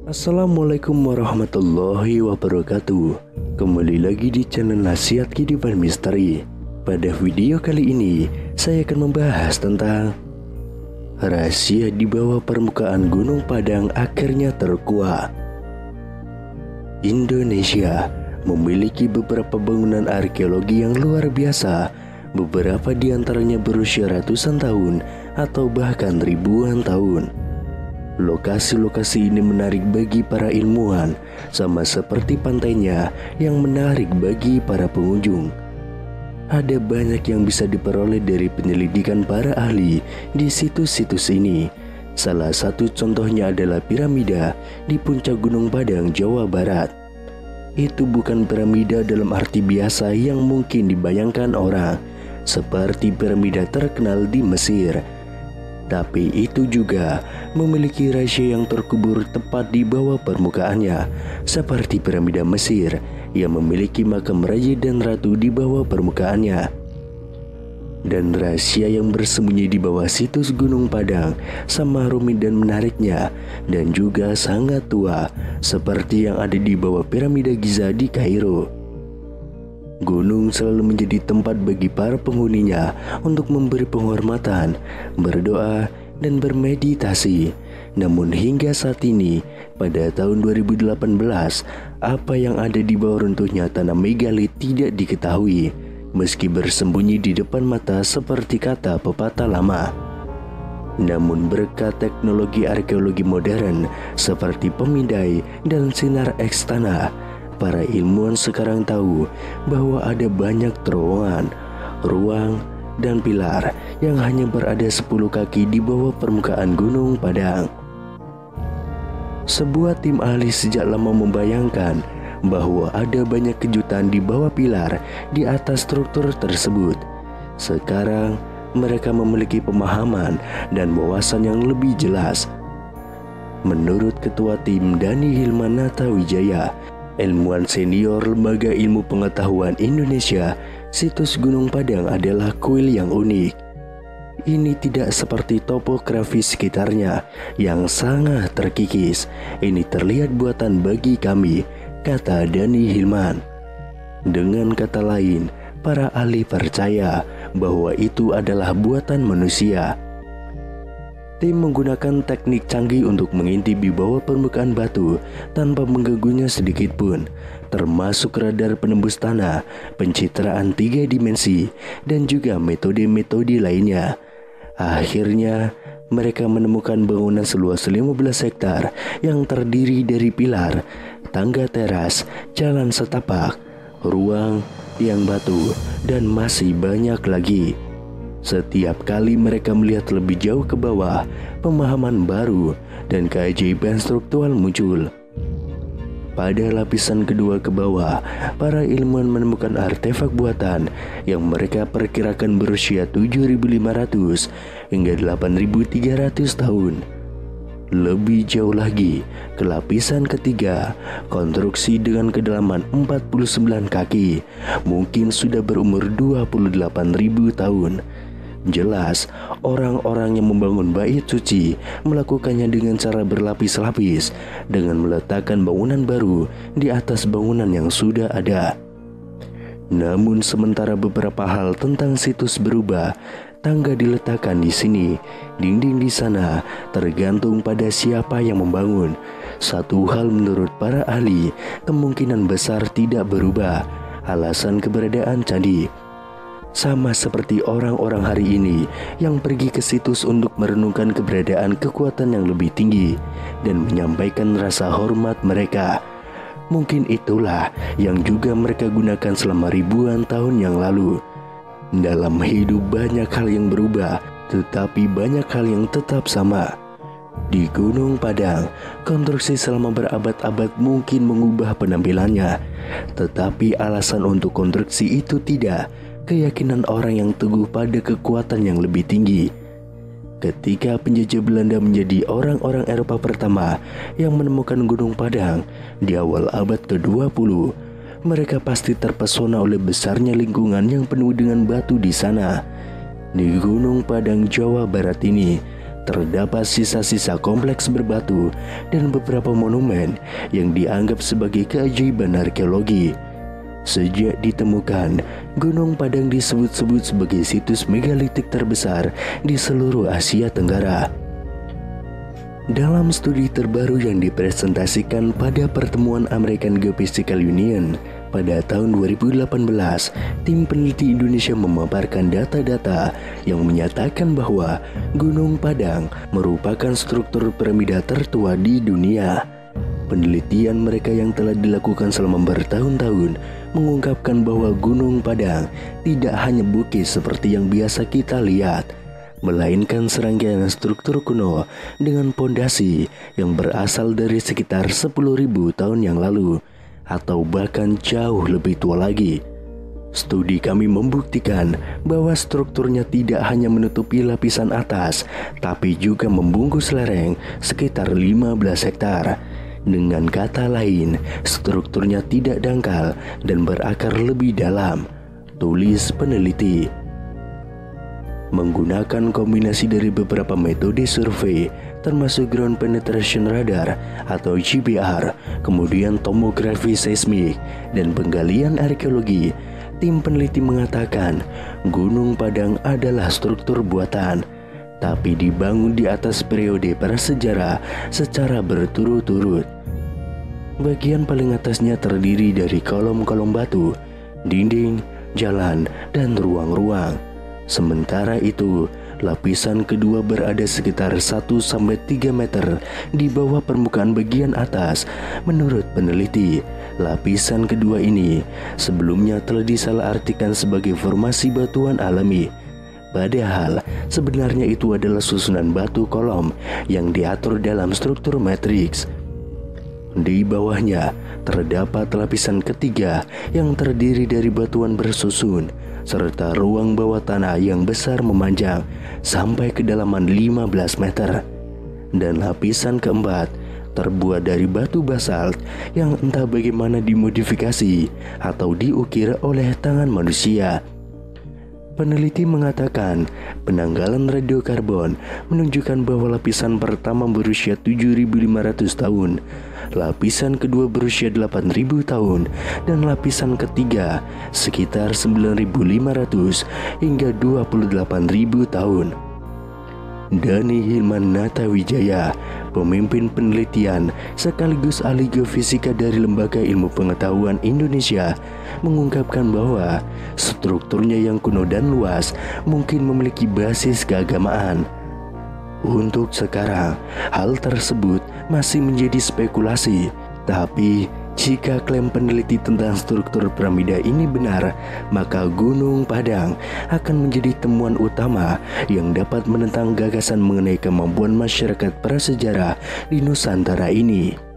Assalamualaikum warahmatullahi wabarakatuh. Kembali lagi di channel Nasihat Kehidupan Misteri. Pada video kali ini saya akan membahas tentang rahasia di bawah permukaan Gunung Padang akhirnya terkuak. Indonesia memiliki beberapa bangunan arkeologi yang luar biasa. Beberapa di antaranya berusia ratusan tahun atau bahkan ribuan tahun. Lokasi-lokasi ini menarik bagi para ilmuwan, sama seperti pantainya yang menarik bagi para pengunjung. Ada banyak yang bisa diperoleh dari penyelidikan para ahli di situs-situs ini. Salah satu contohnya adalah piramida di puncak Gunung Padang, Jawa Barat. Itu bukan piramida dalam arti biasa yang mungkin dibayangkan orang, seperti piramida terkenal di Mesir. Tapi itu juga memiliki rahasia yang terkubur tepat di bawah permukaannya, seperti piramida Mesir yang memiliki makam raja dan ratu di bawah permukaannya. Dan rahasia yang bersembunyi di bawah situs Gunung Padang sama rumit dan menariknya, dan juga sangat tua, seperti yang ada di bawah piramida Giza di Kairo. Gunung selalu menjadi tempat bagi para penghuninya untuk memberi penghormatan, berdoa, dan bermeditasi. Namun hingga saat ini, pada tahun 2018, apa yang ada di bawah runtuhnya tanah megalit tidak diketahui, meski bersembunyi di depan mata seperti kata pepatah lama. Namun berkat teknologi arkeologi modern seperti pemindai dan sinar X tanah, para ilmuwan sekarang tahu bahwa ada banyak terowongan, ruang, dan pilar yang hanya berada 10 kaki di bawah permukaan Gunung Padang. Sebuah tim ahli sejak lama membayangkan bahwa ada banyak kejutan di bawah pilar di atas struktur tersebut. Sekarang mereka memiliki pemahaman dan wawasan yang lebih jelas. Menurut Ketua Tim Dani Hilmanata Wijaya, ilmuwan senior Lembaga Ilmu Pengetahuan Indonesia, situs Gunung Padang adalah kuil yang unik. Ini tidak seperti topografi sekitarnya yang sangat terkikis. Ini terlihat buatan bagi kami, kata Dani Hilman. Dengan kata lain, para ahli percaya bahwa itu adalah buatan manusia. Tim menggunakan teknik canggih untuk mengintip di bawah permukaan batu tanpa mengganggunya sedikit pun, termasuk radar penembus tanah, pencitraan 3 dimensi, dan juga metode-metode lainnya. Akhirnya, mereka menemukan bangunan seluas 15 hektar yang terdiri dari pilar, tangga teras, jalan setapak, ruang, tiang batu, dan masih banyak lagi. Setiap kali mereka melihat lebih jauh ke bawah, pemahaman baru dan keajaiban struktural muncul. Pada lapisan kedua ke bawah, para ilmuwan menemukan artefak buatan yang mereka perkirakan berusia 7.500 hingga 8.300 tahun. Lebih jauh lagi, ke lapisan ketiga, konstruksi dengan kedalaman 49 kaki mungkin sudah berumur 28.000 tahun. Jelas, orang-orang yang membangun bait suci melakukannya dengan cara berlapis-lapis, dengan meletakkan bangunan baru di atas bangunan yang sudah ada. Namun sementara beberapa hal tentang situs berubah, tangga diletakkan di sini, dinding di sana, tergantung pada siapa yang membangun. Satu hal menurut para ahli, kemungkinan besar tidak berubah, alasan keberadaan candi. Sama seperti orang-orang hari ini yang pergi ke situs untuk merenungkan keberadaan kekuatan yang lebih tinggi dan menyampaikan rasa hormat mereka. Mungkin itulah yang juga mereka gunakan selama ribuan tahun yang lalu. Dalam hidup banyak hal yang berubah, tetapi banyak hal yang tetap sama. Di Gunung Padang, konstruksi selama berabad-abad mungkin mengubah penampilannya, tetapi alasan untuk konstruksi itu tidak. Keyakinan orang yang teguh pada kekuatan yang lebih tinggi. Ketika penjajah Belanda menjadi orang-orang Eropa pertama yang menemukan Gunung Padang di awal abad ke-20, mereka pasti terpesona oleh besarnya lingkungan yang penuh dengan batu di sana. Di Gunung Padang, Jawa Barat ini terdapat sisa-sisa kompleks berbatu dan beberapa monumen yang dianggap sebagai keajaiban arkeologi. Sejak ditemukan, Gunung Padang disebut-sebut sebagai situs megalitik terbesar di seluruh Asia Tenggara. Dalam studi terbaru yang dipresentasikan pada pertemuan American Geophysical Union pada tahun 2018, tim peneliti Indonesia memaparkan data-data yang menyatakan bahwa Gunung Padang merupakan struktur piramida tertua di dunia. Penelitian mereka yang telah dilakukan selama bertahun-tahun mengungkapkan bahwa Gunung Padang tidak hanya bukit seperti yang biasa kita lihat, melainkan serangkaian struktur kuno dengan pondasi yang berasal dari sekitar 10.000 tahun yang lalu atau bahkan jauh lebih tua lagi. Studi kami membuktikan bahwa strukturnya tidak hanya menutupi lapisan atas, tapi juga membungkus lereng sekitar 15 hektar. Dengan kata lain, strukturnya tidak dangkal dan berakar lebih dalam, tulis peneliti. Menggunakan kombinasi dari beberapa metode survei, termasuk Ground Penetration Radar atau GPR, kemudian tomografi seismik, dan penggalian arkeologi, tim peneliti mengatakan Gunung Padang adalah struktur buatan, tapi dibangun di atas periode prasejarah secara berturut-turut. Bagian paling atasnya terdiri dari kolom-kolom batu, dinding, jalan, dan ruang-ruang. Sementara itu, lapisan kedua berada sekitar 1-3 meter di bawah permukaan bagian atas. Menurut peneliti, lapisan kedua ini sebelumnya telah disalahartikan sebagai formasi batuan alami. Padahal sebenarnya itu adalah susunan batu kolom yang diatur dalam struktur matriks. Di bawahnya terdapat lapisan ketiga yang terdiri dari batuan bersusun serta ruang bawah tanah yang besar memanjang sampai kedalaman 15 meter. Dan lapisan keempat terbuat dari batu basalt yang entah bagaimana dimodifikasi atau diukir oleh tangan manusia. Peneliti mengatakan penanggalan radiokarbon menunjukkan bahwa lapisan pertama berusia 7.500 tahun, lapisan kedua berusia 8.000 tahun, dan lapisan ketiga sekitar 9.500 hingga 28.000 tahun. Dani Hilman Natawijaya, pemimpin penelitian sekaligus ahli geofisika dari Lembaga Ilmu Pengetahuan Indonesia, mengungkapkan bahwa strukturnya yang kuno dan luas mungkin memiliki basis keagamaan. Untuk sekarang, hal tersebut masih menjadi spekulasi, tapi jika klaim peneliti tentang struktur piramida ini benar, maka Gunung Padang akan menjadi temuan utama yang dapat menentang gagasan mengenai kemampuan masyarakat prasejarah di Nusantara ini.